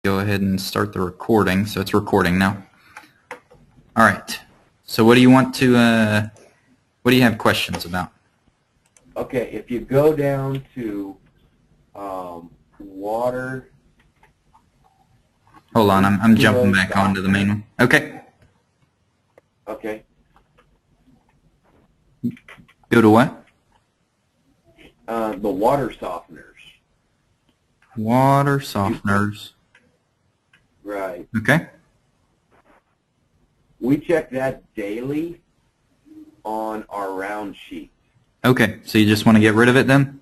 Go ahead and start the recording. So it's recording now. All right. So what do you want to, what do you have questions about? Okay, if you go down to water. Hold on, I'm jumping back onto the main one. Okay. Okay. Go to what? The water softeners. Water softeners. Right. Okay. We check that daily on our round sheet. Okay, so you just want to get rid of it then?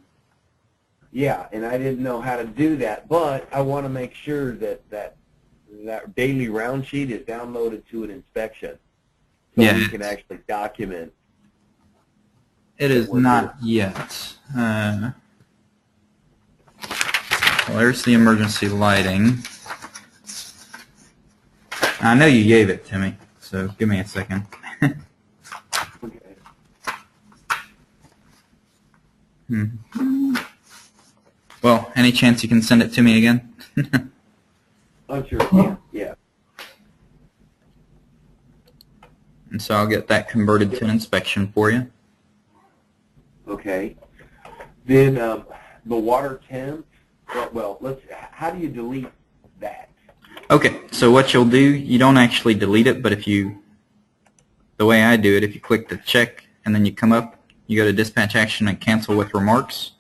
Yeah, and I didn't know how to do that, but I want to make sure that that daily round sheet is downloaded to an inspection, so Yeah, we can actually document. it is not yet. Well, there's the emergency lighting. I know you gave it to me, so give me a second. Okay. Well, any chance you can send it to me again? I'm sure. Yeah. Yeah. And so I'll get that converted to an inspection for you. Okay. Then the water temp. Well, let's. How do you delete that? Okay, so what you'll do, you don't actually delete it, but if you, the way I do it, if you click the check and then you come up, you go to dispatch action and cancel with remarks,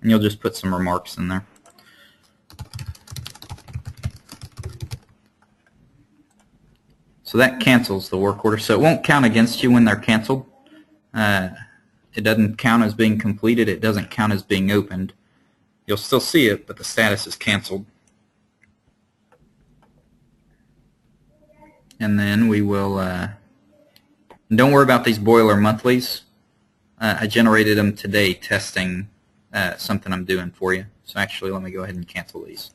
and you'll just put some remarks in there. So that cancels the work order, so it won't count against you when they're canceled. It doesn't count as being completed, it doesn't count as being opened. You'll still see it, but the status is canceled. And then we will, don't worry about these boiler monthlies. I generated them today testing something I'm doing for you. So actually, let me go ahead and cancel these.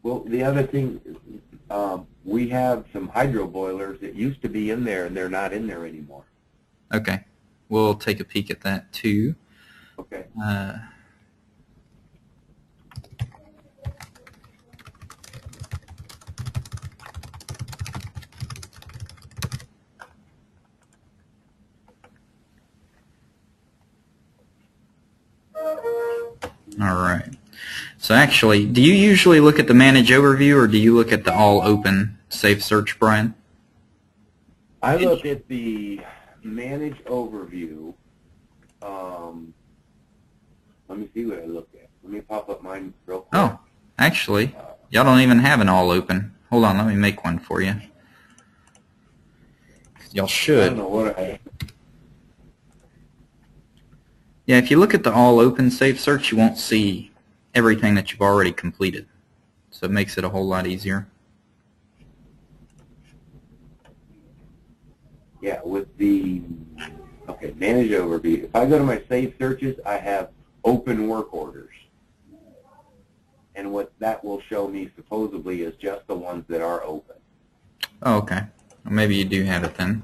Well, the other thing, we have some hydro boilers that used to be in there, and they're not in there anymore. Okay, we'll take a peek at that too. Okay. All right. So actually, do you usually look at the Manage Overview, or do you look at the All Open Safe Search, Brian? I look at the Manage Overview. Let me see what I look at. Let me pop up mine real quick. Oh, actually, y'all don't even have an All Open. Hold on, let me make one for you. Y'all should. I don't know what I... Yeah, if you look at the All Open Safe Search, you won't see everything that you've already completed. So it makes it a whole lot easier. Yeah, with the... Okay, Manage Overview. If I go to my Safe Searches, I have open work orders. And what that will show me supposedly is just the ones that are open. Oh, okay. Well, maybe you do have it then.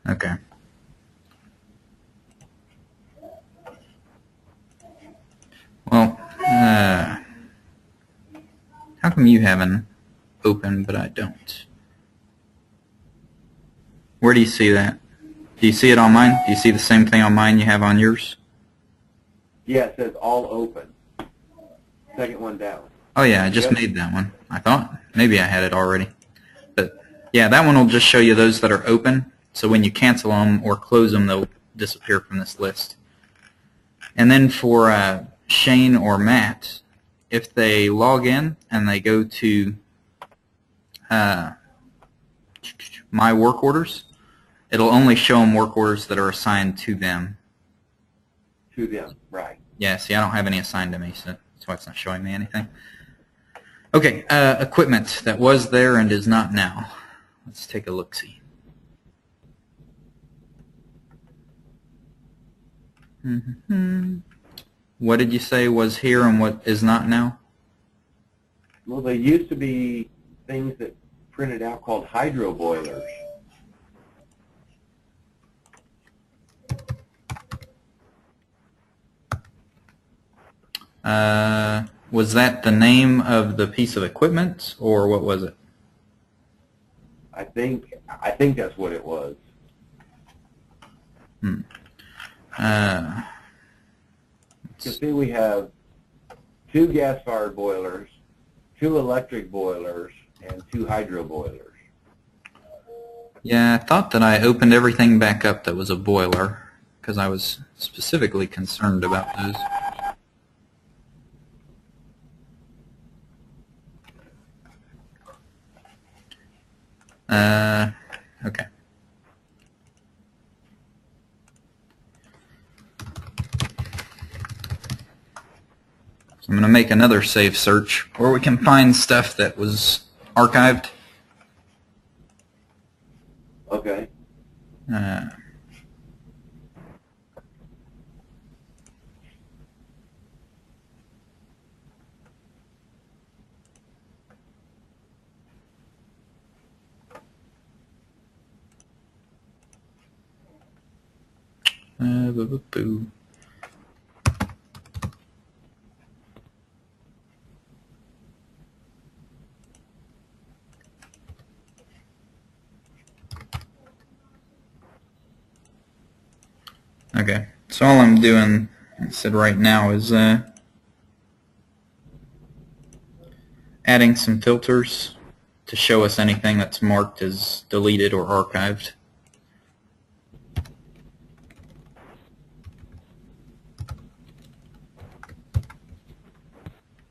Okay. Well, how come you have an open but I don't? Where do you see that? Do you see it on mine? Do you see the same thing on mine you have on yours? Yeah, it says all open. Second one down. Oh yeah, I just made that one. I thought maybe I had it already. But yeah, that one will just show you those that are open. So when you cancel them or close them, they'll disappear from this list. And then for Shane or Matt, if they log in and they go to My Work Orders, it'll only show them work orders that are assigned to them. To them, right. Yeah, see, I don't have any assigned to me, so that's why it's not showing me anything. Okay, equipment that was there and is not now. Let's take a look-see. What did you say was here and what is not now? Well, there used to be things that printed out called hydro boilers. Was that the name of the piece of equipment, or what was it? I think that's what it was. Hmm. You see, we have 2 gas-fired boilers, 2 electric boilers, and 2 hydro boilers. Yeah, I thought that I opened everything back up that was a boiler, because I was specifically concerned about those. Okay. So I'm going to make another save search where we can find stuff that was archived. Okay. Boo. Okay, so all I'm doing, I said right now, is adding some filters to show us anything that's marked as deleted or archived.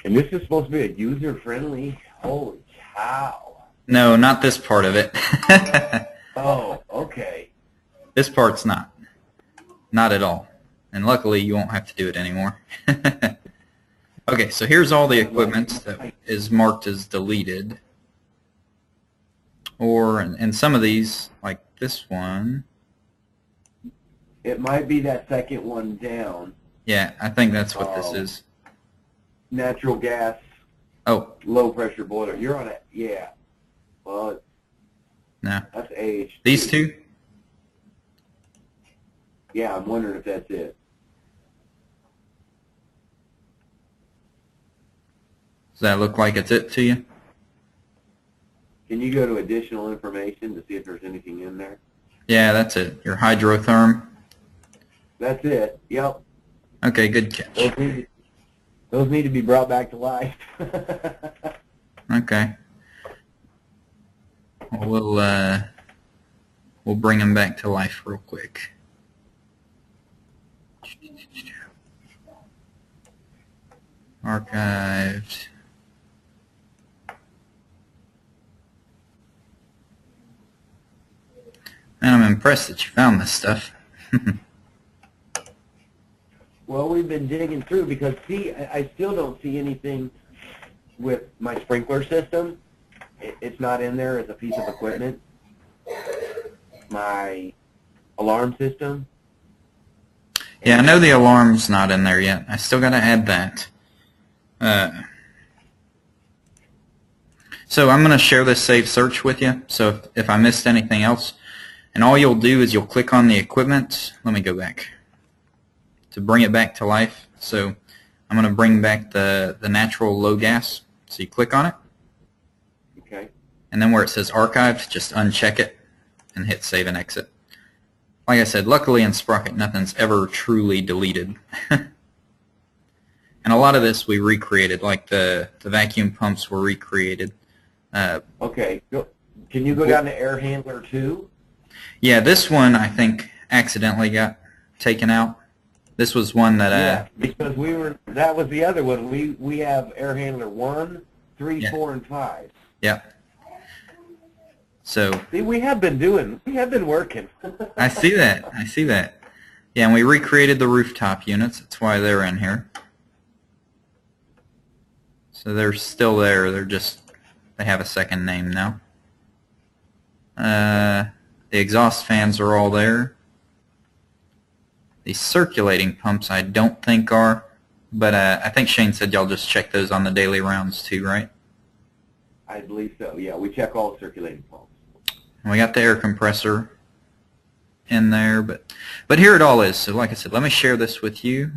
And this is supposed to be a user-friendly? Holy cow. No, not this part of it. Oh, okay. This part's not. Not at all. And luckily you won't have to do it anymore. Okay, so here's all the equipment that is marked as deleted. Or, and some of these, like this one. It might be that second one down. Yeah, I think that's what this is. Natural gas, low pressure boiler. You're on it, yeah. Well, No. that's age. These two? Yeah, I'm wondering if that's it. Does that look like it's it to you? Can you go to additional information to see if there's anything in there? Yeah, that's it. Your hydrotherm. That's it. Yep. Okay, good catch. Those need to be brought back to life. Okay. We'll bring them back to life real quick. Archived. Man, I'm impressed that you found this stuff. Well, we've been digging through because, see, I still don't see anything with my sprinkler system. It's not in there as a piece of equipment. My alarm system. Yeah, I know the alarm's not in there yet. I still got to add that. So I'm going to share this save search with you. So if I missed anything else, and all you'll do is you'll click on the equipment. Let me go back to bring it back to life. So I'm going to bring back the natural low gas. So you click on it. Okay. And then where it says archived, just uncheck it and hit save and exit. Like I said, luckily in Sprocket, nothing's ever truly deleted. And a lot of this we recreated, like the vacuum pumps were recreated. Okay. Can you go down to air handler 2? Yeah, this one I think accidentally got taken out. This was one that yeah, because that was the other one. We have air handler 1, 3, Yeah. 4, and 5. Yep. So See, we have been working. I see that. I see that. Yeah, and we recreated the rooftop units. That's why they're in here. So they're still there. They have a second name now. The exhaust fans are all there. The circulating pumps I don't think are, but I think Shane said y'all just check those on the daily rounds too, right? I believe so. Yeah, we check all circulating pumps. And we got the air compressor in there, but here it all is. So like I said, let me share this with you.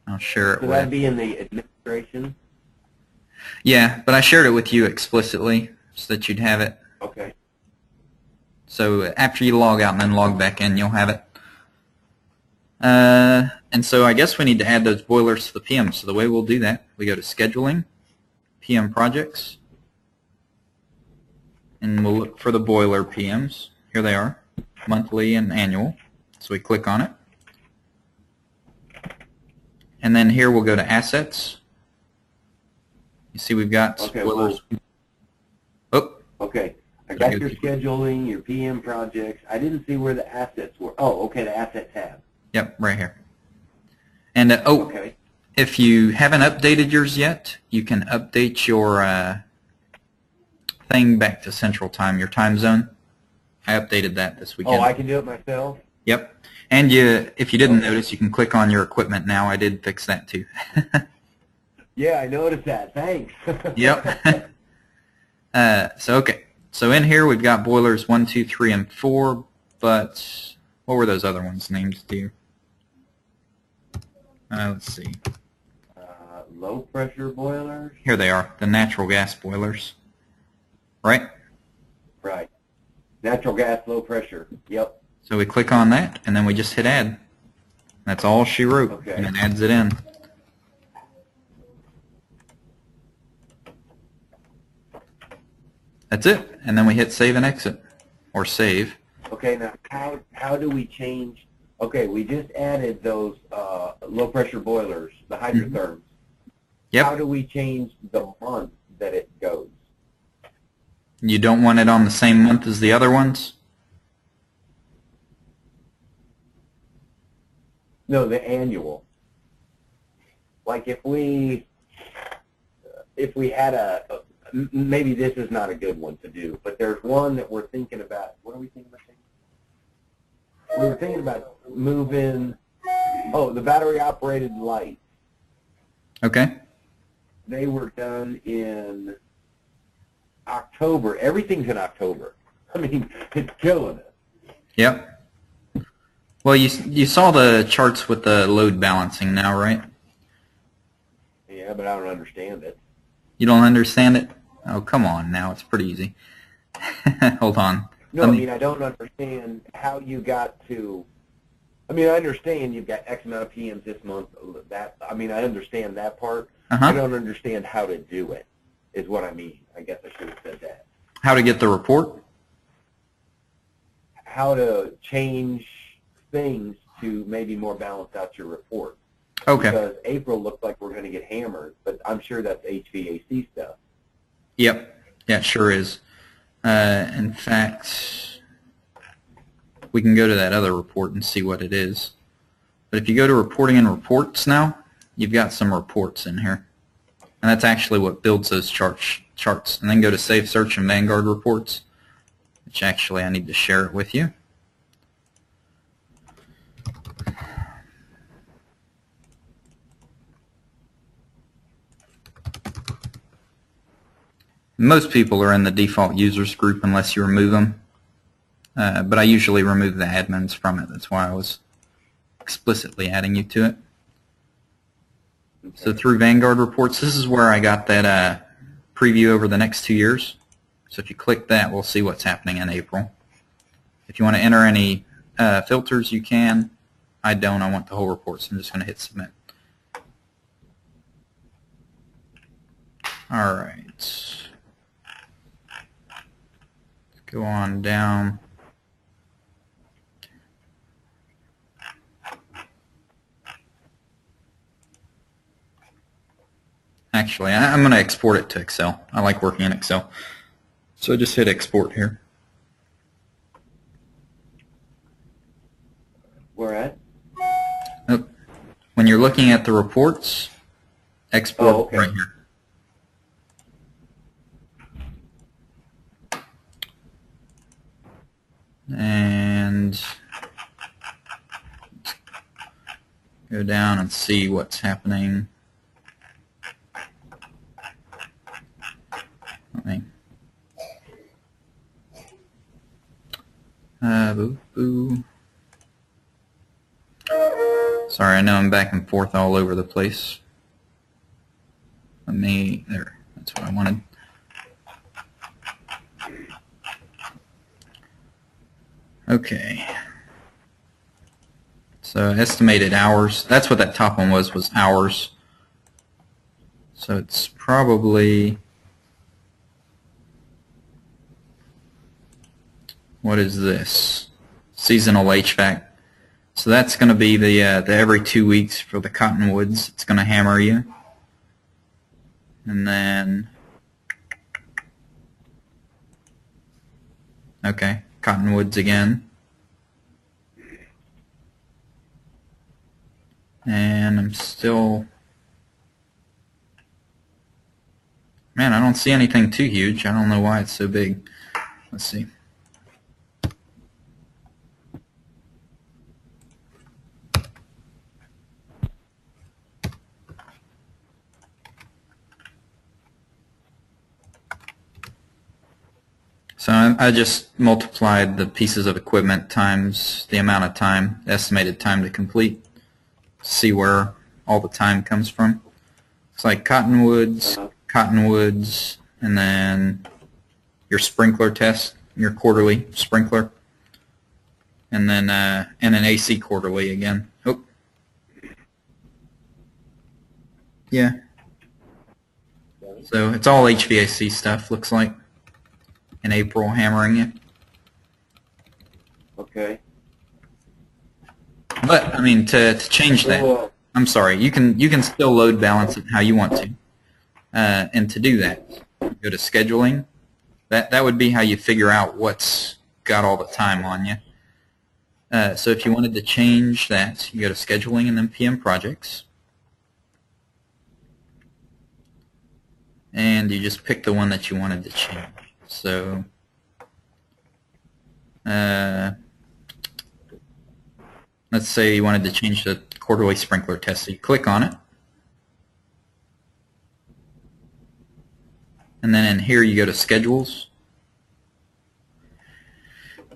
I'll share it So with. that'd be in the administration? Yeah, but I shared it with you explicitly so that you'd have it. Okay. So after you log out and then log back in, you'll have it. And so I guess we need to add those boilers to the PM. So the way we'll do that, we go to Scheduling, PM Projects, and we'll look for the boiler PMs. Here they are, monthly and annual. So we click on it. And then here we'll go to Assets. You see we've got Okay, boilers. Okay. I got your scheduling, your PM projects. I didn't see where the assets were. Oh, okay, the asset tab. Yep, right here. And Okay. if you haven't updated yours yet, you can update your thing back to Central Time, your time zone. I updated that this weekend. Oh, I can do it myself? Yep. And if you didn't notice, you can click on your equipment now. I did fix that too. Yeah, I noticed that. Thanks. Yep. Okay. So in here we've got boilers 1, 2, 3, and 4, but what were those other ones named, Steve? Let's see. Low pressure boilers? Here they are, the natural gas boilers. Right? Right. Natural gas, low pressure. Yep. So we click on that, and then we just hit add. That's all she wrote, Okay. and it adds it in. That's it, and then we hit save and exit, or save. Okay, now how do we change? Okay, we just added those low pressure boilers, the hydrotherms. Yep. How do we change the month that it goes? You don't want it on the same month as the other ones? No, the annual. Like if we had maybe this is not a good one to do, but there's one that we're thinking about. What are we thinking about? We were thinking about moving, the battery operated lights. Okay. They were done in October. Everything's in October. I mean, it's killing us. Yep. Well, you saw the charts with the load balancing now, right? Yeah, but I don't understand it. You don't understand it? Oh, come on now. It's pretty easy. Hold on. No, I mean, I don't understand how you got to, I mean, I understand you've got X amount of PMs this month. I mean, I understand that part. I don't understand how to do it, is what I mean. I guess I should have said that. How to get the report? How to change things to maybe more balance out your report. Okay. Because April looks like we're going to get hammered, but I'm sure that's HVAC stuff. Yep. Yeah, it sure is. In fact, we can go to that other report and see what it is. But if you go to Reporting and Reports now, you've got some reports in here. And that's actually what builds those charts. And then go to Save Search and Vanguard Reports, which actually I need to share it with you. Most people are in the default users group unless you remove them. But I usually remove the admins from it. That's why I was explicitly adding you to it. Okay. So through Vanguard Reports, this is where I got that preview over the next 2 years. So if you click that, we'll see what's happening in April. If you want to enter any filters, you can. I don't. I want the whole report, so I'm just going to hit Submit. All right. Let's go on down. Actually, I'm going to export it to Excel. I like working in Excel. So just hit Export here. Where at? Oh, when you're looking at the reports, export right here. and go down and see what's happening. Boo boo. Sorry, I know I'm back and forth all over the place. There, that's what I wanted. Okay. So estimated hours, that's what that top one was hours. So it's probably, what is this? Seasonal HVAC. So that's going to be the every 2 weeks for the Cottonwoods. It's going to hammer you. And then, okay, Cottonwoods again. And I'm still, man, I don't see anything too huge. I don't know why it's so big. Let's see. So I just multiplied the pieces of equipment times the amount of time, estimated time to complete, see where all the time comes from. It's like Cottonwoods, and then your sprinkler test, your quarterly sprinkler, and then and an AC quarterly again. Oh, yeah. So it's all HVAC stuff, looks like. In April, hammering it. Okay. But I mean, to change that, I'm sorry. You can still load balance it how you want to, and to do that, go to scheduling. That would be how you figure out what's got all the time on you. So if you wanted to change that, you go to scheduling and then PM projects, and you just pick the one that you wanted to change. So, let's say you wanted to change the quarterly sprinkler test. So you click on it, and then in here you go to schedules.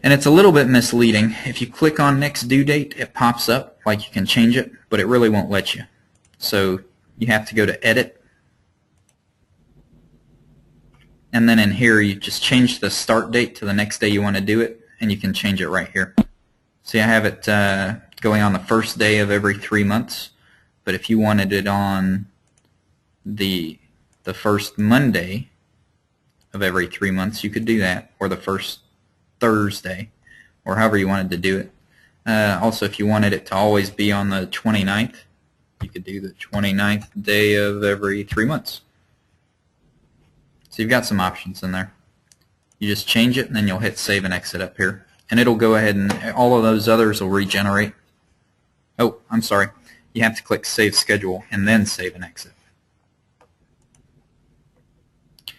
And it's a little bit misleading. If you click on next due date, it pops up like you can change it, but it really won't let you. So you have to go to edit. And then in here, you just change the start date to the next day you want to do it, and you can change it right here. See, I have it going on the first day of every 3 months, but if you wanted it on the first Monday of every 3 months, you could do that, or the first Thursday, or however you wanted to do it. Also, if you wanted it to always be on the 29th, you could do the 29th day of every 3 months. So you've got some options in there. You just change it, and then you'll hit save and exit up here. And it'll go ahead and all of those others will regenerate. Oh, I'm sorry. You have to click Save Schedule and then save and exit. And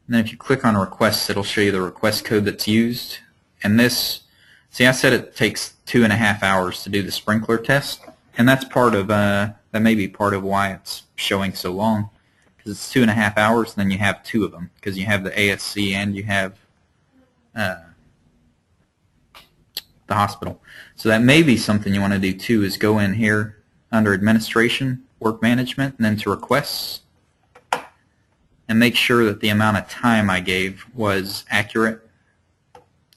then if you click on Requests, it'll show you the request code that's used. And this, see, I said it takes 2.5 hours to do the sprinkler test. And that's part of, that may be part of why it's showing so long. Because it's 2.5 hours, and then you have 2 of them, because you have the ASC and you have the hospital. So that may be something you want to do too, is go in here under Administration, Work Management, and then to Requests, and make sure that the amount of time I gave was accurate,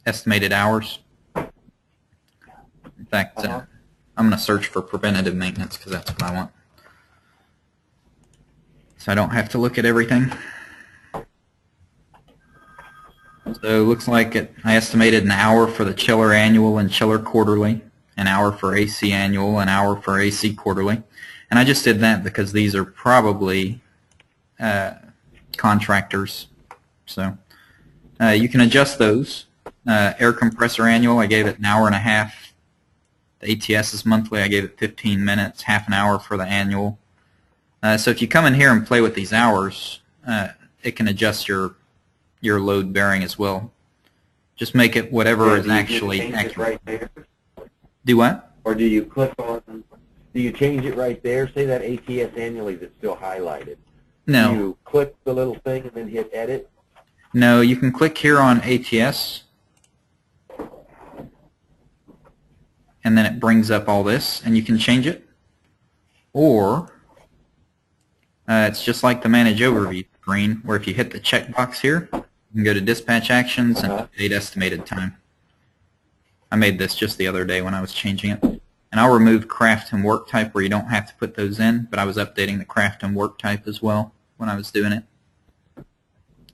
estimated hours. In fact, I'm going to search for preventative maintenance because that's what I want. So I don't have to look at everything. So it looks like I estimated an hour for the chiller annual and chiller quarterly, an hour for AC annual, an hour for AC quarterly. And I just did that because these are probably contractors. So you can adjust those. Air compressor annual, I gave it an hour and a half. The ATS is monthly, I gave it 15 minutes, half an hour for the annual. So if you come in here and play with these hours, it can adjust your load bearing as well. Just make it whatever is Do you just actually change it accurate. right there? Do what? Or do you click on, do you change it right there? Say that ATS annually that's still highlighted. No. Do you click the little thing and then hit edit? No, you can click here on ATS, and then it brings up all this, and you can change it. Or it's just like the Manage Overview screen, where if you hit the checkbox here, you can go to Dispatch Actions and update estimated time. I made this just the other day when I was changing it. And I'll remove craft and work type where you don't have to put those in, but I was updating the craft and work type as well when I was doing it.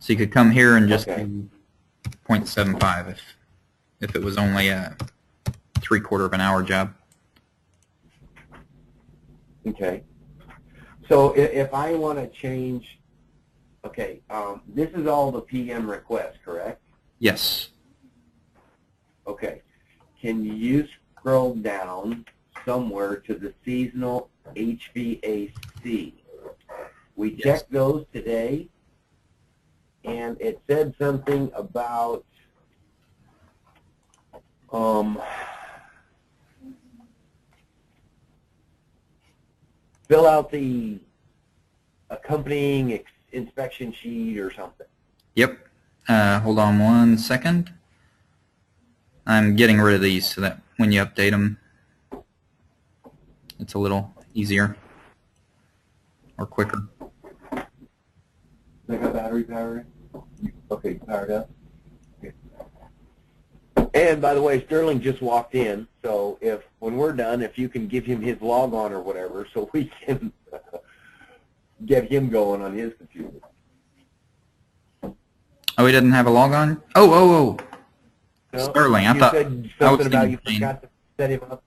So you could come here and just do 0.75 if it was only a 3/4 of an hour job. Okay. So if I want to change, okay, this is all the PM requests, correct? Yes. Okay. Can you scroll down somewhere to the seasonal HVAC? We checked those today, and it said something about fill out the accompanying inspection sheet or something. Yep. Hold on one second. I'm getting rid of these so that when you update them, it's a little easier or quicker. They got battery power? Okay, powered up. Okay. And by the way, Sterling just walked in, so when we're done, if you can give him his log on or whatever, so we can get him going on his computer. Oh, he doesn't have a log on? Oh. No, Sterling, I you thought said I was something about you thinking- forgot to set him up.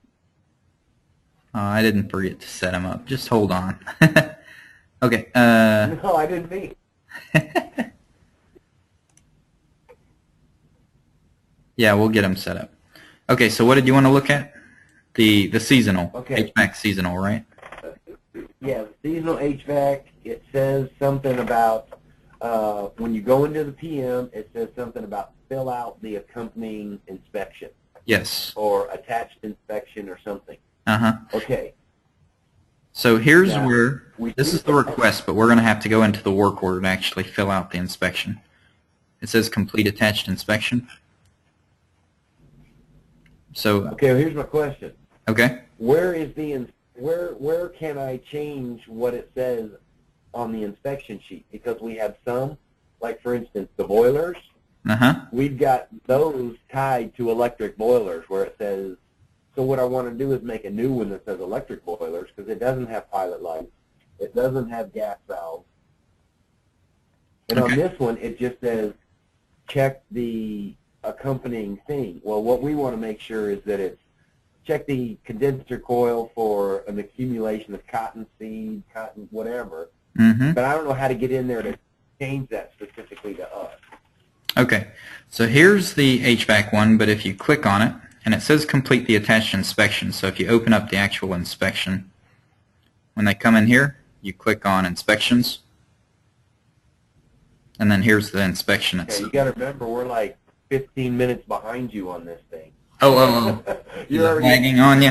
Oh, I didn't forget to set him up. Just hold on. Okay. No, I didn't mean. Yeah, we'll get him set up. Okay, so what did you want to look at? The seasonal. Okay. HVAC seasonal, right? Yeah, the seasonal HVAC, it says something about, when you go into the PM, it says something about fill out the accompanying inspection Yes. or attached inspection or something. Uh-huh. Okay. So here's Yeah. where, We this is the request, but we're going to have to go into the work order to actually fill out the inspection. It says complete attached inspection. So, Okay, well, here's my question. okay. Where is where can I change what it says on the inspection sheet? Because we have some, like for instance, the boilers, Uh-huh. we've got those tied to electric boilers where it says, so what I want to do is make a new one that says electric boilers because it doesn't have pilot lights. It doesn't have gas valves. And Okay. on this one, it just says check the accompanying thing. Well, what we want to make sure is that it's check the condenser coil for an accumulation of cotton seed, cotton whatever. Mm-hmm. But I don't know how to get in there to change that specifically to us. Okay. So here's the HVAC one, but if you click on it, and it says complete the attached inspection, so if you open up the actual inspection, when they come in here, you click on inspections, and then here's the inspection Okay, itself. you got to remember we're like 15 minutes behind you on this thing. Oh. Is You're it already lagging on you?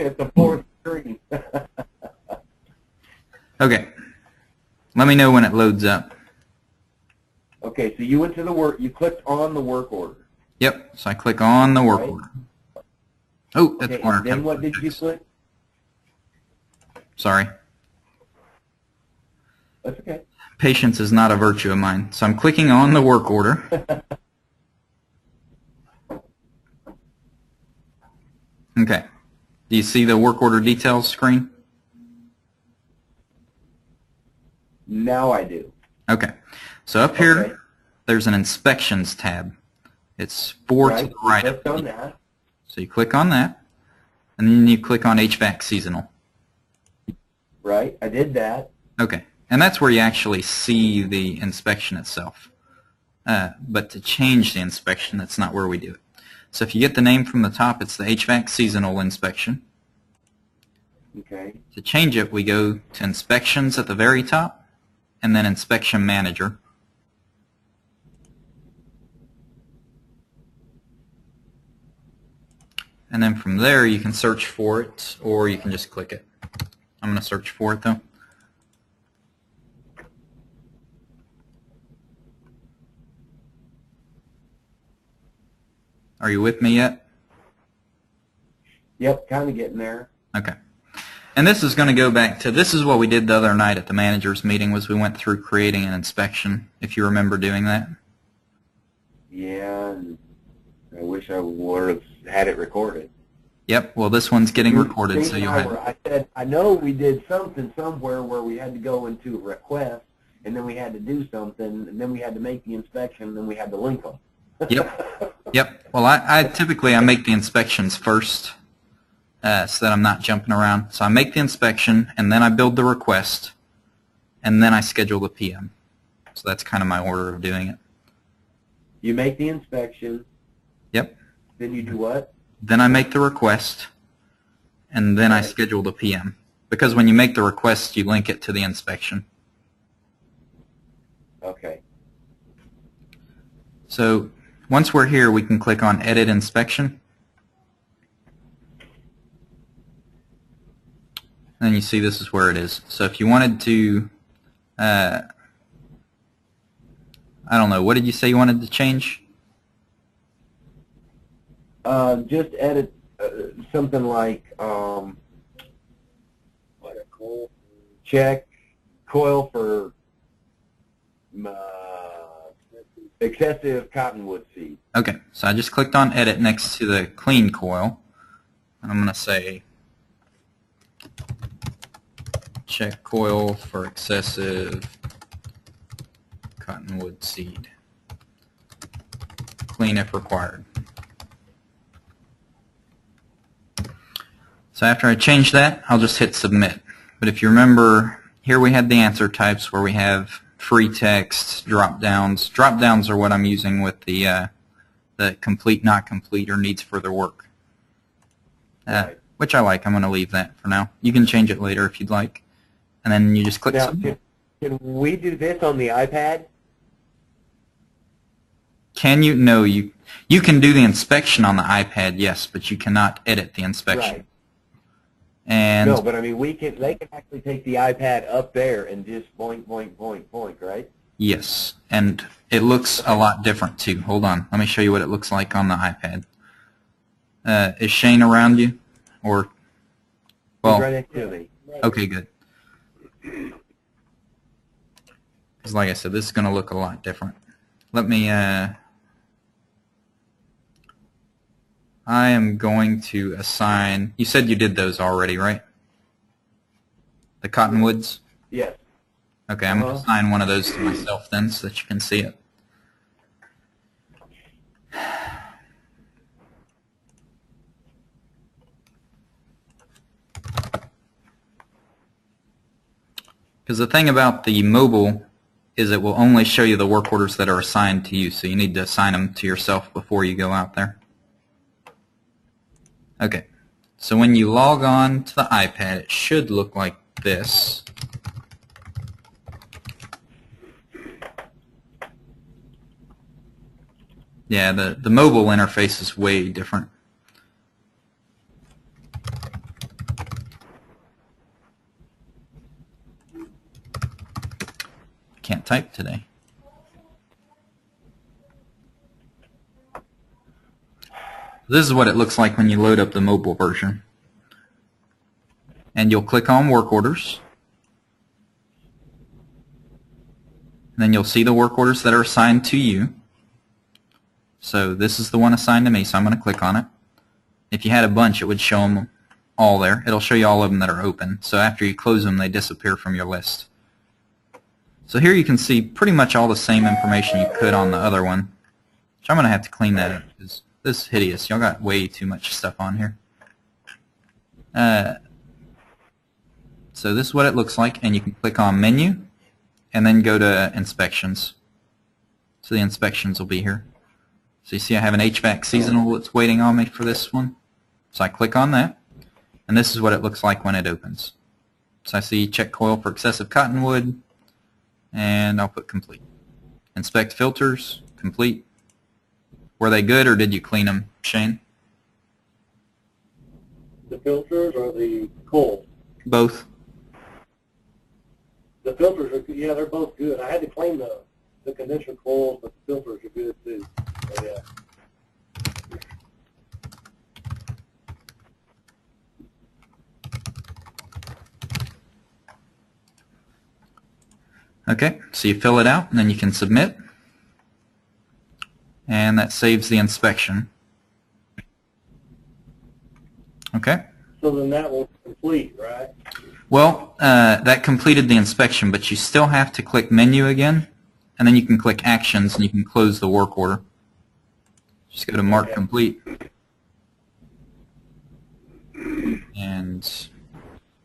at the fourth screen. Okay. Let me know when it loads up. Okay, so you went to the work, you clicked on the work order. Yep. So I click on the work Right. order. Oh, that's Okay, corner. and then what did you click? Sorry. That's okay. Patience is not a virtue of mine. So I'm clicking on the work order. Okay. Do you see the work order details screen? Now I do. Okay. So up here, Okay. there's an inspections tab. It's four to Right, the right. you clicked on that. So you click on that, and then you click on HVAC seasonal. Right, I did that. Okay. And that's where you actually see the inspection itself. But to change the inspection, that's not where we do it. So if you get the name from the top, it's the HVAC seasonal inspection. Okay. To change it, we go to inspections at the very top, and then inspection manager. And then from there you can search for it, or you can just click it. I'm going to search for it though. Are you with me yet? Yep, kind of getting there. Okay. And this is going to go back to, this is what we did the other night at the managers meeting, was we went through creating an inspection, if you remember doing that. Yeah, and I wish I would have had it recorded. Yep, well this one's getting recorded, so you'll have... I said, I know we did something somewhere where we had to go into a request, and then we had to do something, and then we had to make the inspection, and then we had to link them. Yep. Yep. Well, I typically make the inspections first, so that I'm not jumping around. So I make the inspection, and then I build the request, and then I schedule the PM. So that's kind of my order of doing it. You make the inspection. Yep. Then you do what? Then I make the request, and then I schedule the PM. Because when you make the request, you link it to the inspection. Okay. So once we're here, we can click on Edit Inspection. And you see this is where it is. So if you wanted to, I don't know, what did you say you wanted to change? Just edit something like check coil for excessive cottonwood seed. Okay, so I just clicked on Edit next to the clean coil. And I'm going to say check coil for excessive cottonwood seed. Clean if required. So after I change that, I'll just hit submit. But if you remember, here we had the answer types where we have free text, drop downs. Drop downs are what I'm using with the complete, not complete, or needs further work. Right. Which I like. I'm going to leave that for now. You can change it later if you'd like. And then you just click Now, submit. can we do this on the iPad? Can you? No, you can do the inspection on the iPad, yes, but you cannot edit the inspection. Right. And No, but I mean, they can actually take the iPad up there and just boink, boink, boink, boink, right? yes, and it looks a lot different too. Hold on, let me show you what it looks like on the iPad. Is Shane around you? Or, He's well, right next to me. okay, good. Because like I said, this is going to look a lot different. Let me, I am going to assign, you said you did those already, right? The cottonwoods? Yes. Okay, I'm going to assign one of those to myself then so that you can see it. Because the thing about the mobile is it will only show you the work orders that are assigned to you, so you need to assign them to yourself before you go out there. Okay, so when you log on to the iPad, it should look like this. Yeah, the mobile interface is way different. Can't type today. This is what it looks like when you load up the mobile version. And you'll click on work orders. And then you'll see the work orders that are assigned to you. So this is the one assigned to me, so I'm going to click on it. If you had a bunch, it would show them all there. It'll show you all of them that are open. So after you close them, they disappear from your list. So here you can see pretty much all the same information you could on the other one. Which I'm going to have to clean that up because this is hideous. Y'all got way too much stuff on here. So this is what it looks like, and you can click on Menu and then go to Inspections. So the inspections will be here. So you see I have an HVAC seasonal that's waiting on me for this one. So I click on that, and this is what it looks like when it opens. So I see check coil for excessive cottonwood, and I'll put complete. Inspect filters, complete. Were they good or did you clean them, Shane? The filters or the coils? Both. The filters are, yeah, they're both good. I had to clean the condenser coils, but the filters are good too. So, yeah. Okay, so you fill it out and then you can submit. And that saves the inspection. Okay. So then that will complete, right? Well, that completed the inspection, but you still have to click Menu again, and then you can click Actions, and you can close the work order. Just go to Mark Okay. Complete. And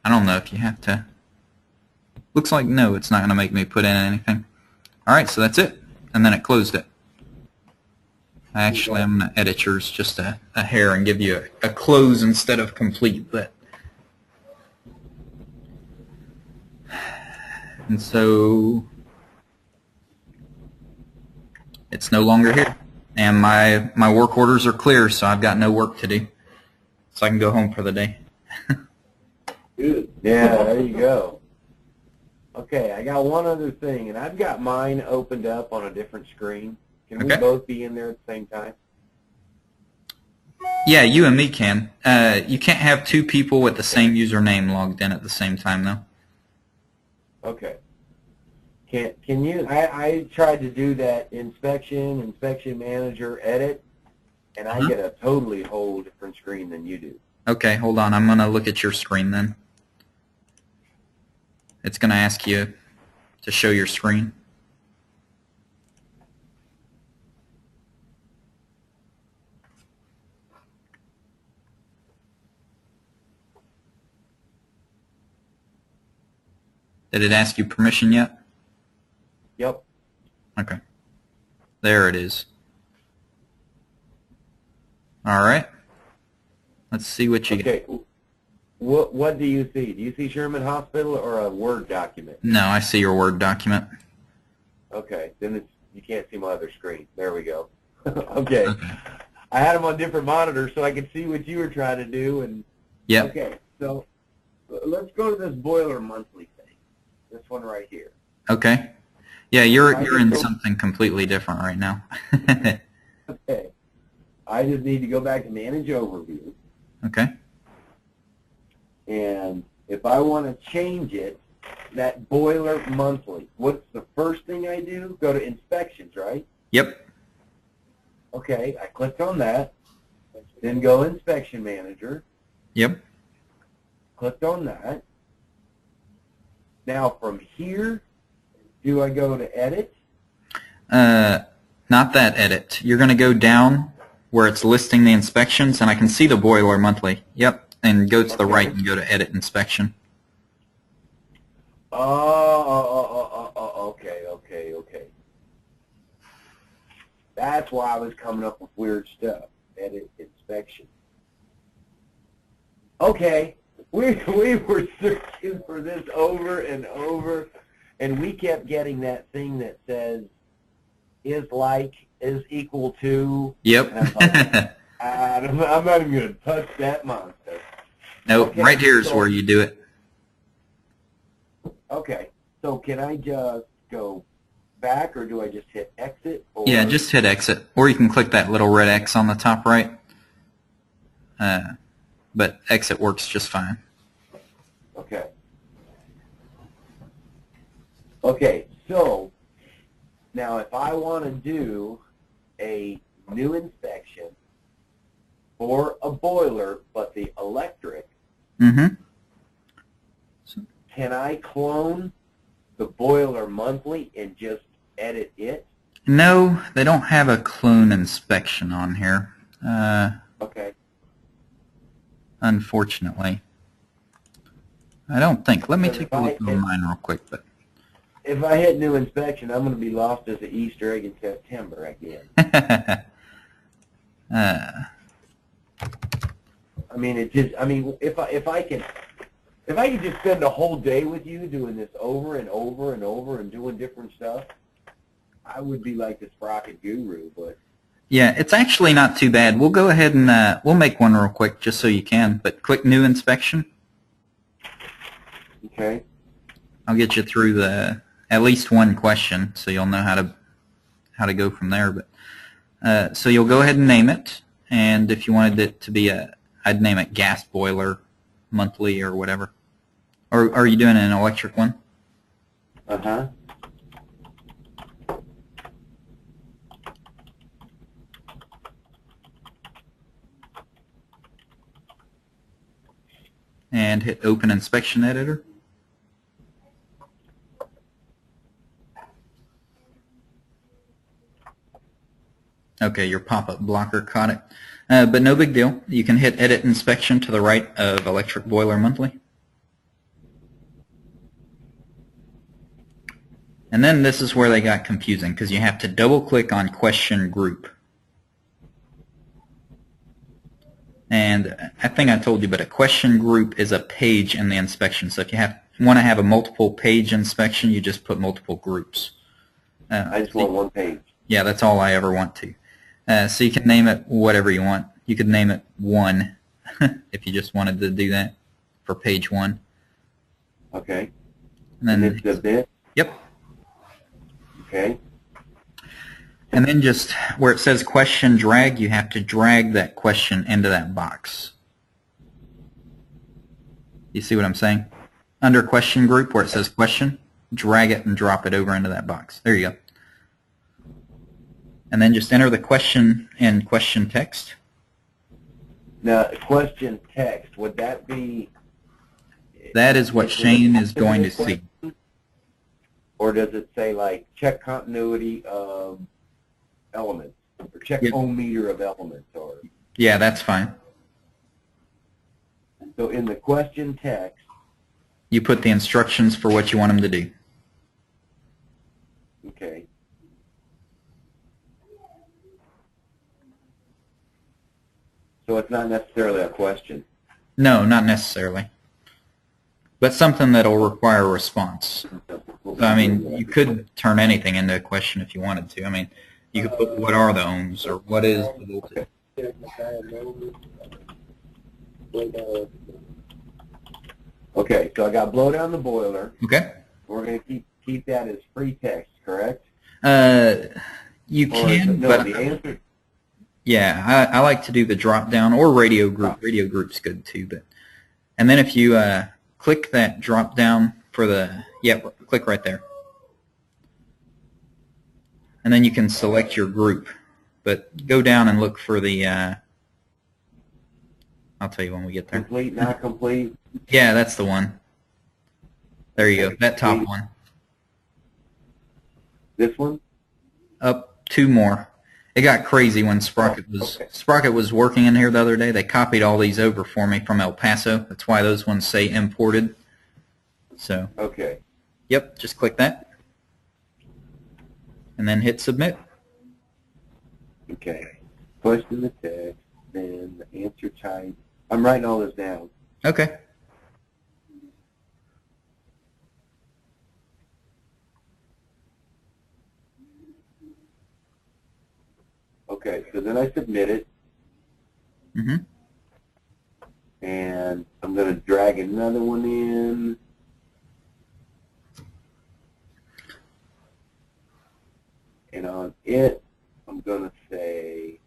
I don't know if you have to. Looks like no, it's not going to make me put in anything. All right, so that's it. And then it closed it. Actually, I'm going to edit yours just a hair and give you a close instead of complete. But and so it's no longer here. And my work orders are clear, so I've got no work to do. So I can go home for the day. Good. Yeah, there you go. Okay, I got one other thing, and I've got mine opened up on a different screen. Can we Okay. both be in there at the same time? Yeah, you and me can. You can't have two people with the same username logged in at the same time, though. Okay. Can you? I tried to do that inspection manager, edit, and I get a totally whole different screen than you do. Okay, hold on. I'm going to look at your screen then. It's going to ask you to show your screen. Did it ask you permission yet? Yep. Okay. There it is. All right. Let's see what you get. Okay. What do you see? Do you see Sherman Hospital or a Word document? No, I see your Word document. Okay. Then you can't see my other screen. There we go. Okay. Okay. I had them on different monitors so I could see what you were trying to do. And Yep. okay. So let's go to this boiler monthly thing. This one right here. Okay. Yeah, you're in something completely different right now. Okay. I just need to go back to Manage Overview. Okay. And if I want to change it, that boiler monthly, what's the first thing I do? Go to Inspections, right? Yep. Okay, I clicked on that. Then go Inspection Manager. Yep. Clicked on that. Now from here, do I go to Edit? Not that edit. You're going to go down where it's listing the inspections, and I can see the boiler monthly. Yep. And go to the right and go to Edit Inspection. Okay. That's why I was coming up with weird stuff. Edit Inspection. Okay. We were searching for this over and over, and we kept getting that thing that says is equal to. Yep. And I'm like, I'm not even going to touch that monster. Nope. Okay, Right here is so- where you do it. Okay, so can I just go back, or do I just hit exit? Or... Yeah, just hit exit. Or you can click that little red X on the top right. But exit works just fine. Okay. Okay, so now if I want to do a new inspection for a boiler, but the electric, Mm-hmm. can I clone the boiler monthly and just edit it? No, they don't have a clone inspection on here. Okay. Unfortunately. I don't think. Let me Because take if a I look on hit- mine real quick. But If I hit new inspection, I'm going to be lost as an Easter egg in September again. I mean, if I could just spend a whole day with you doing this over and over and over and doing different stuff, I would be like the Sprocket guru. But Yeah, it's actually not too bad. We'll go ahead and we'll make one real quick just so you can. But click New Inspection. Okay. I'll get you through the at least one question, so you'll know how to go from there. But so you'll go ahead and name it, and if you wanted it to be I'd name it gas boiler monthly or whatever. Or are you doing an electric one? Uh-huh. And hit Open Inspection Editor. Okay, your pop-up blocker caught it. But no big deal. You can hit Edit Inspection to the right of Electric Boiler Monthly. And then this is where they got confusing, because you have to double-click on Question Group. And I think I told you, but a question group is a page in the inspection. So if you want to have a multiple page inspection, you just put multiple groups. I just want one page. Yeah, that's all I ever want to. So you can name it whatever you want. You could name it 1 if you just wanted to do that for page 1. Okay. And then hit submit. Yep. Okay. And then just where it says question drag, you have to drag that question into that box. You see what I'm saying? Under question group where it says question, drag it and drop it over into that box. There you go. And then just enter the question in question text. Now, question text, would that be... That is what Shane is going to see. Or does it say, like, check continuity of elements, or check Yep. ohm meter of elements, or... Yeah, that's fine. So in the question text, You put the instructions for what you want them to do. okay, so it's not necessarily a question. No, not necessarily. But something that'll require a response. So, I mean, you could turn anything into a question if you wanted to. I mean, you could put what are the ohms or what is the voltage. Okay, so I got blow down the boiler. Okay. We're going to keep that as free text, correct? You Or is it- can, no, but the answer. yeah, I like to do the drop down or radio group. Radio group's good too, but and then if you click that drop down for the click right there, and then you can select your group. But go down and look for the. I'll tell you when we get there. Complete, not complete. Yeah, that's the one. There you go. Okay, That top complete. one. This one? Up 2 more. It got crazy when Sprocket was working in here the other day. They copied all these over for me from El Paso. That's why those ones say imported. So, Okay. yep, just click that. And then hit submit. Okay. Question the text, then the answer type. I'm writing all this down. Okay. Okay, so then I submit it, Mm-hmm. and I'm going to drag another one in. And on it, I'm going to say,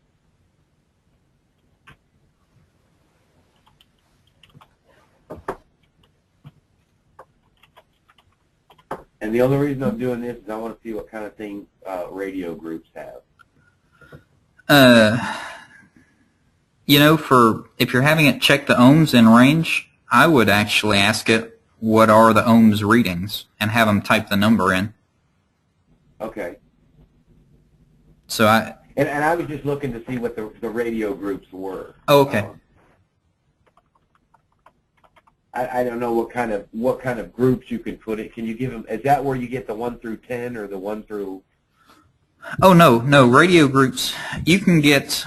and the only reason I'm doing this is I want to see what kind of thing radio groups have. You know, if you're having it check the ohms in range, I would actually ask it what are the ohms readings and have them type the number in. Okay. So And I was just looking to see what the radio groups were. Oh, okay. I don't know what kind of groups you can put it. Can you give them? Is that where you get the 1 through 10 or the 1 through? Oh no, radio groups. You can get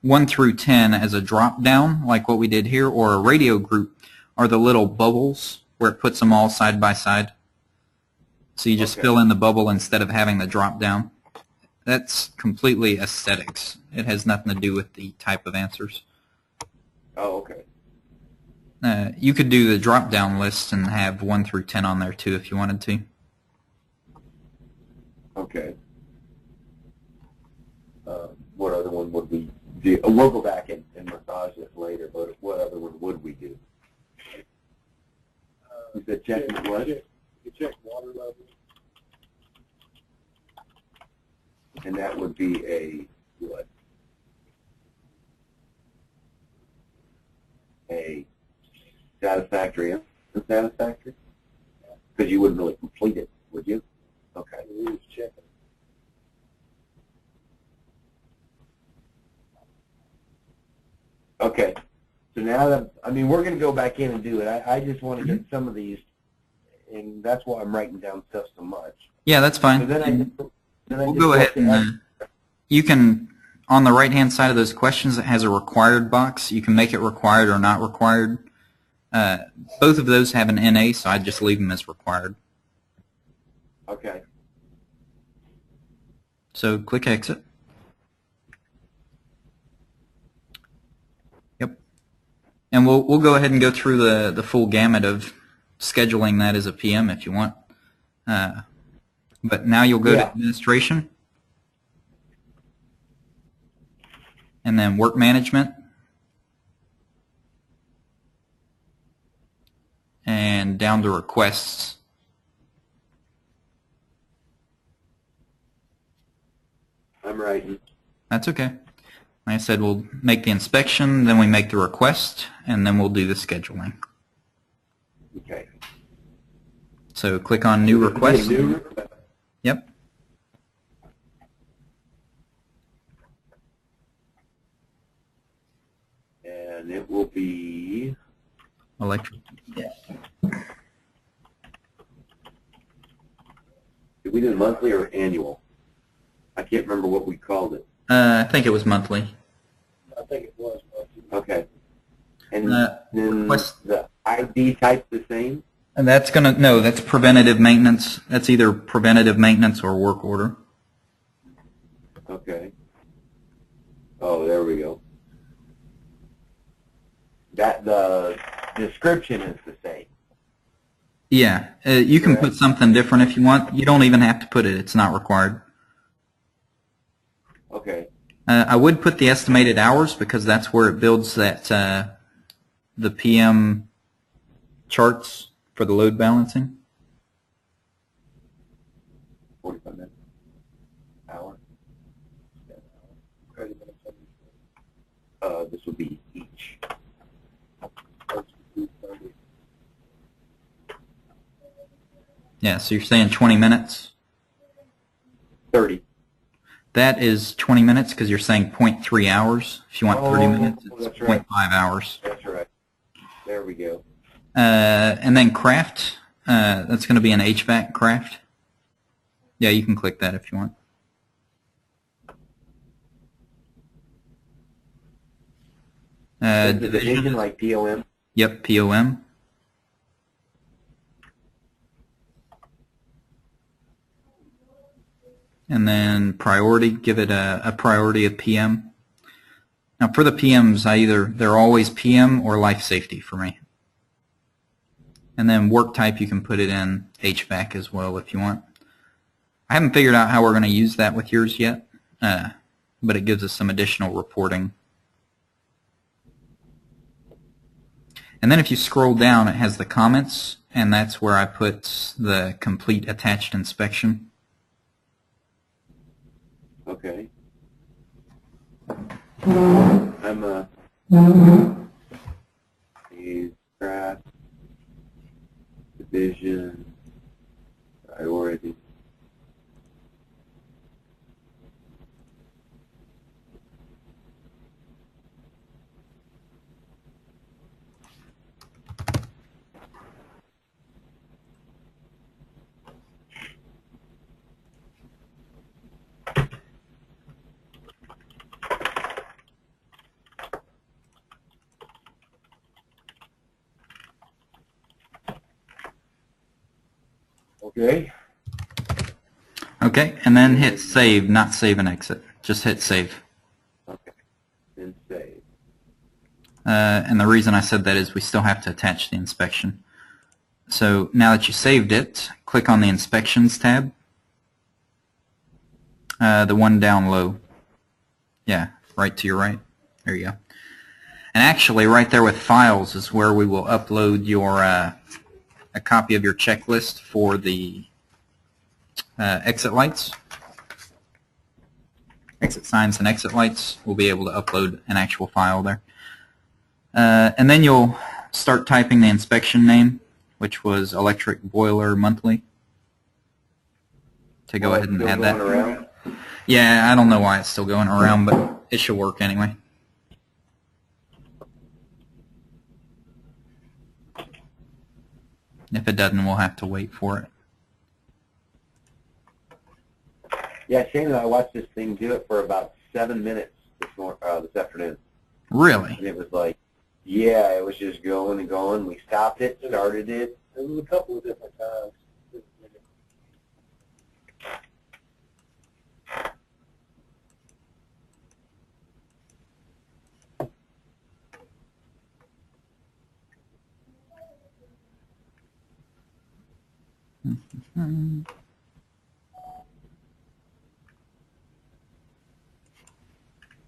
1 through 10 as a drop down, like what we did here, or a radio group are the little bubbles where it puts them all side by side. So you just Okay. fill in the bubble instead of having the drop down. That's completely aesthetics. It has nothing to do with the type of answers. Oh, okay. You could do the drop-down list and have 1 through 10 on there too if you wanted to. Okay. What other one would we do? We'll go back and massage this later, but what other one would we do? You said check what? You check water level. And that would be a what? A satisfactory, unsatisfactory? Because you wouldn't really complete it, would you? Okay. We was checking. Okay. So now that, I mean, we're going to go back in and do it. I just want to get some of these, and that's why I'm writing down stuff so much. Yeah, that's fine. So then I We'll go ahead and you can, on the right-hand side of those questions, it has a required box. You can make it required or not required. Both of those have an NA, so I'd just leave them as required. Okay. So click Exit. Yep. And we'll go ahead and go through the full gamut of scheduling that as a PM if you want. But now you'll go to Administration, and then Work Management, and down to Requests. I'm writing. That's okay. Like I said, we'll make the inspection, then we make the request, and then we'll do the scheduling. Okay. So click on New Request. New. Yep. And it will be Electric. Did we do monthly or annual? I can't remember what we called it. I think it was monthly. I think it was. Okay. And then request. the ID type the same? And that's no, that's preventative maintenance. That's either preventative maintenance or work order. Okay. Oh, there we go. That the description is the same. Yeah, you can Correct. put something different if you want. You don't even have to put it. It's not required. Okay. I would put the estimated hours because that's where it builds that the PM charts for the load balancing. 45 minutes. Hour. 30 minutes. This would be each. 30. Yeah, so you're saying 20 minutes. 30. That is 20 minutes because you're saying 0.3 hours. If you want 30 minutes, it's that's 0.5 right. hours. That's right. There we go. And then craft, that's going to be an HVAC craft. Yeah, you can click that if you want. The Division, division like POM? yep, POM. And then priority, give it a priority of PM. Now for the PMs, they're always PM or life safety for me. And then work type, you can put it in HVAC as well if you want. I haven't figured out how we're going to use that with yours yet, but it gives us some additional reporting. And then if you scroll down, it has the comments, and that's where I put the complete attached inspection. Okay. I'm craft, division, priority. Okay. Okay, and then hit save, not save and exit. Just hit save. Okay. Then save. And the reason I said that is we still have to attach the inspection. So now that you saved it, click on the Inspections tab. The one down low. Yeah, right to your right. There you go. And actually, right there with Files is where we will upload your a copy of your checklist for the exit lights. Exit signs and exit lights. We'll be able to upload an actual file there. And then you'll start typing the inspection name, which was Electric Boiler Monthly. To go ahead and add that. Around? Yeah, I don't know why it's still going around, but it should work anyway. If it doesn't, we'll have to wait for it. Yeah, Shane and I watched this thing do it for about 7 minutes this afternoon. Really? And it was like, yeah, it was just going and going. We stopped it, started it. There was a couple of different times.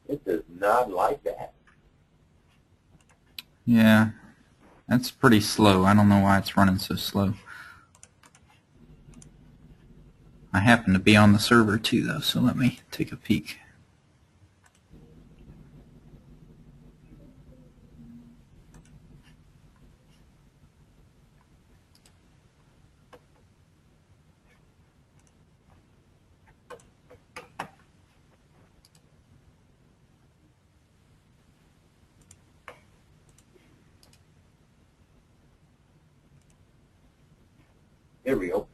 It does not like that. Yeah, that's pretty slow. I don't know why it's running so slow. I happen to be on the server too, though, so let me take a peek. There we go.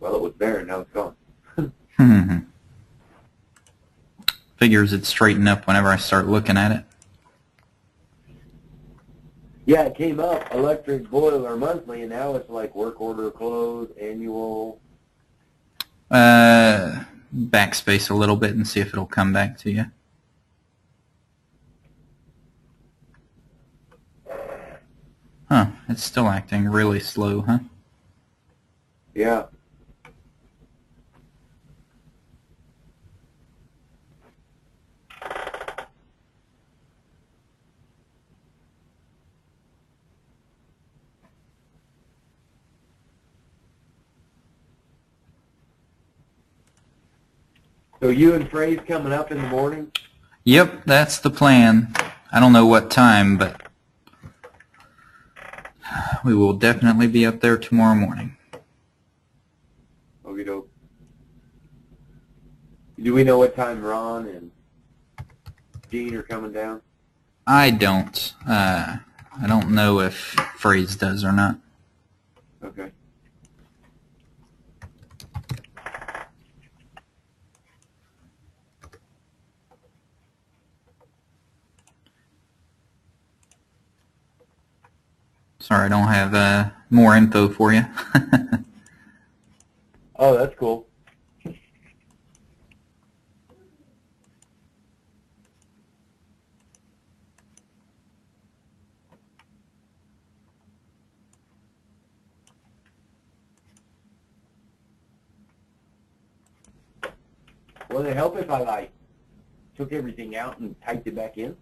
Well, it was there, and now it's gone. Figures it'd straighten up whenever I start looking at it. Yeah, it came up, Electric Boiler Monthly, and now it's like work order close, annual. Backspace a little bit and see if it'll come back to you. Huh, it's still acting really slow, huh? Yeah. So you and Frey's coming up in the morning? Yep, that's the plan. I don't know what time, but we will definitely be up there tomorrow morning. Okie doke. Do we know what time Ron and Gene are coming down? I don't. I don't know if Phrase does or not. Okay. Sorry, I don't have more info for you. Oh, that's cool. Will it help if I, like, took everything out and typed it back in?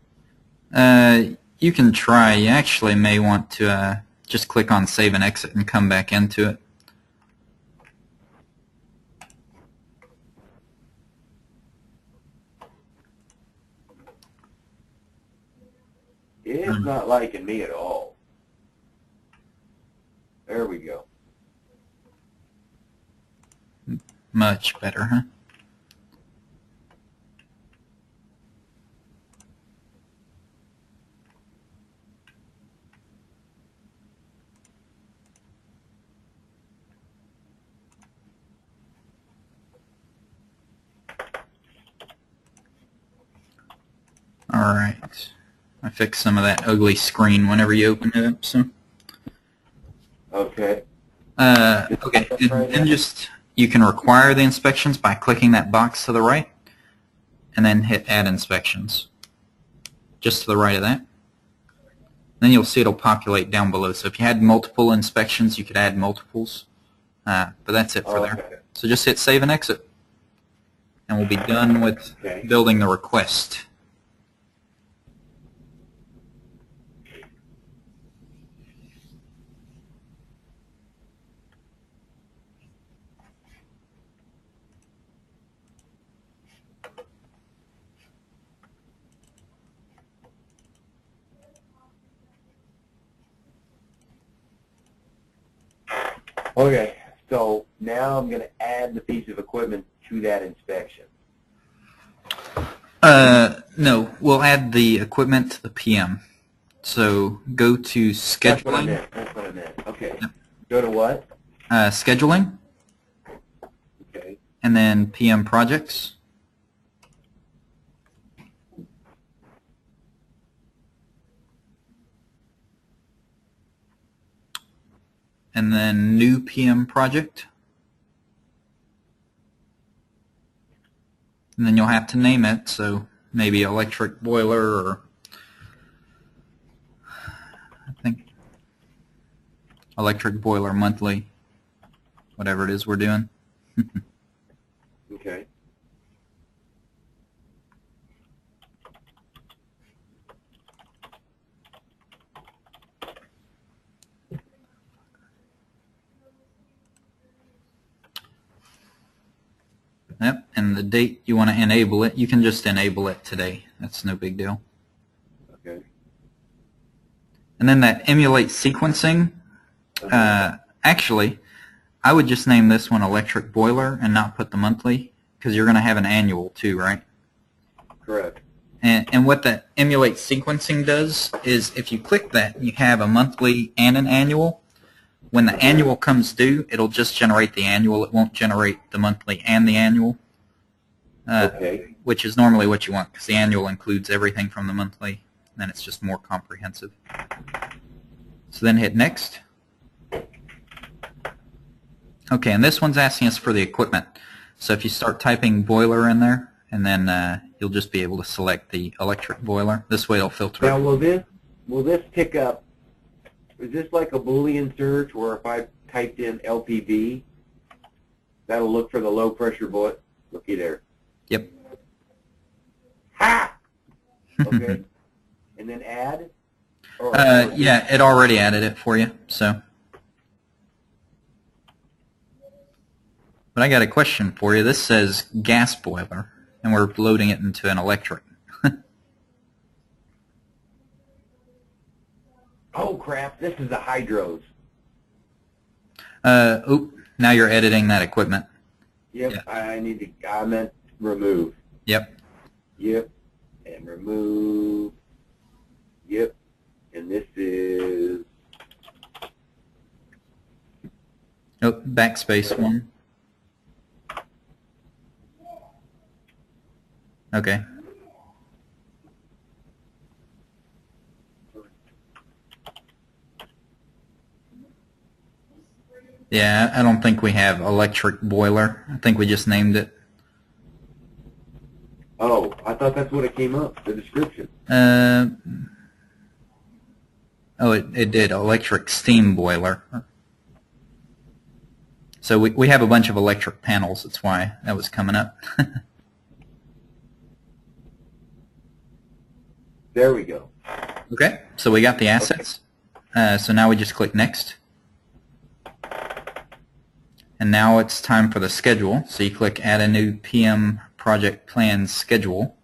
You can try. You actually may want to just click on Save and Exit and come back into it. It's not liking me at all. There we go. Much better, huh? Alright. I fixed some of that ugly screen whenever you open it up, so. Okay. Okay, and just you can require the inspections by clicking that box to the right, and then hit Add Inspections. Just to the right of that. Then you'll see it'll populate down below. So if you had multiple inspections, you could add multiples. But that's it for Okay. there. So just hit Save and Exit. And we'll be done with Okay. building the request. Okay, so now I'm going to add the piece of equipment to that inspection. No, we'll add the equipment to the PM. So go to That's what I Scheduling. meant. That's what I meant. Okay. Yep. Go to what? Scheduling, Okay. and then PM Projects. And then New PM Project. And then you'll have to name it, so maybe electric boiler, or I think electric boiler monthly, whatever it is we're doing. Okay. Yep, and the date you want to enable it, you can just enable it today. That's no big deal. Okay. And then that emulate sequencing, actually, I would just name this one electric boiler and not put the monthly, because you're going to have an annual too, right? Correct. And what that emulate sequencing does is if you click that, you have a monthly and an annual. When the annual comes due, it'll just generate the annual. It won't generate the monthly and the annual, Okay. which is normally what you want, because the annual includes everything from the monthly, and then it's just more comprehensive. So then hit Next. Okay, and this one's asking us for the equipment. So if you start typing boiler in there, and then you'll just be able to select the electric boiler. This way it'll filter Now, it. will this pick up? Is this like a Boolean search where if I typed in LPB, that'll look for the low pressure boiler? Looky there. Yep. Ha! Okay. And then add? Or- Yeah, it already added it for you, so. But I got a question for you. This says gas boiler, and we're loading it into an electric. Oh crap! This is the hydros. Now you're editing that equipment. Yep. Yeah. I meant remove. Yep. Yep. And remove. Yep. And this is. Oh, backspace one. Okay. Yeah, I don't think we have electric boiler. I think we just named it. Oh, I thought that's what it came up. The description. Oh, it did. Electric steam boiler. So we have a bunch of electric panels. That's why that was coming up. There we go. Okay, so we got the assets. So now we just click Next. And now it's time for the schedule. So you click Add a new PM project plan schedule.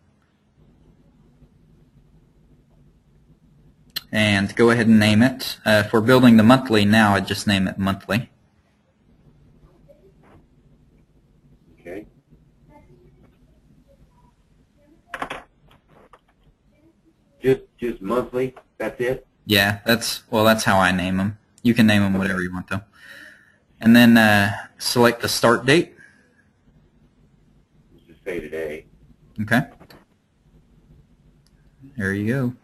And go ahead and name it. If we're building the monthly now, I'd just name it monthly. Okay. Just monthly. That's it. Yeah, that's how I name them. You can name them whatever you want though. And then select the start date. Let's just say today. Okay. There you go.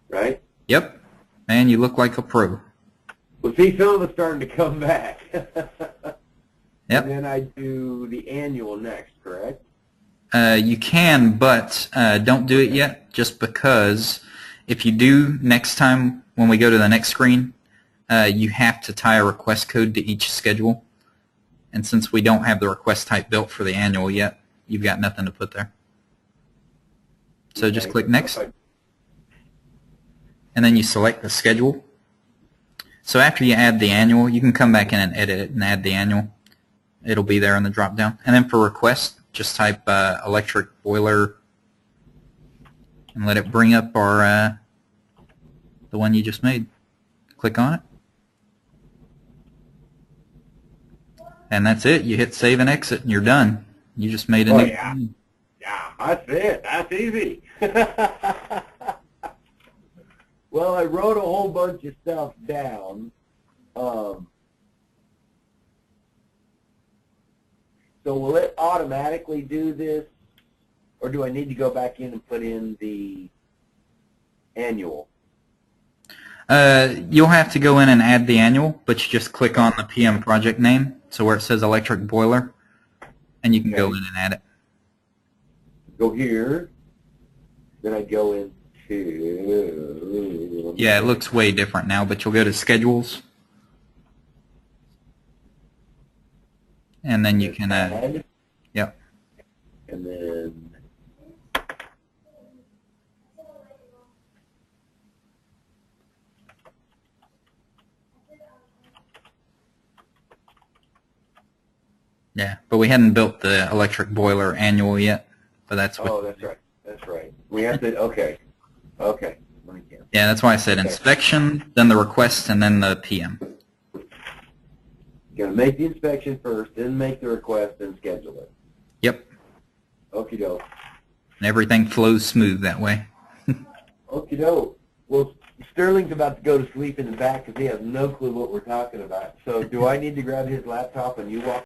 Right. Yep. Man, you look like a pro. Well, see, some of it's starting to come back. Yep. And then I do the annual next, correct? You can, but don't do it yet, just because if you do next time when we go to the next screen, you have to tie a request code to each schedule. And since we don't have the request type built for the annual yet, you've got nothing to put there. So just click Next, and then you select the schedule. So after you add the annual, you can come back in and edit it and add the annual. It'll be there in the drop down. And then for request, just type electric boiler and let it bring up our the one you just made. Click on it. And that's it. You hit save and exit and you're done. You just made a new yeah. Yeah, that's it. That's easy. Well, I wrote a whole bunch of stuff down. So will it automatically do this, or do I need to go back in and put in the annual? You'll have to go in and add the annual, but you just click on the PM project name, so where it says electric boiler, and you can go in and add it. Go here, then I go into... Yeah, it looks way different now, but you'll go to schedules, and then you can add. Yep. And then... Yeah, but we hadn't built the electric boiler annual yet, but that's what... Oh, that's right. That's right. We have to... Okay. Okay. Yeah, that's why I said inspection, then the request, and then the PM. You're going to make the inspection first, then make the request, then schedule it. Yep. Okie doke. And everything flows smooth that way. Okie doke. Well, Sterling's about to go to sleep in the back because he has no clue what we're talking about. So do I need to grab his laptop and you walk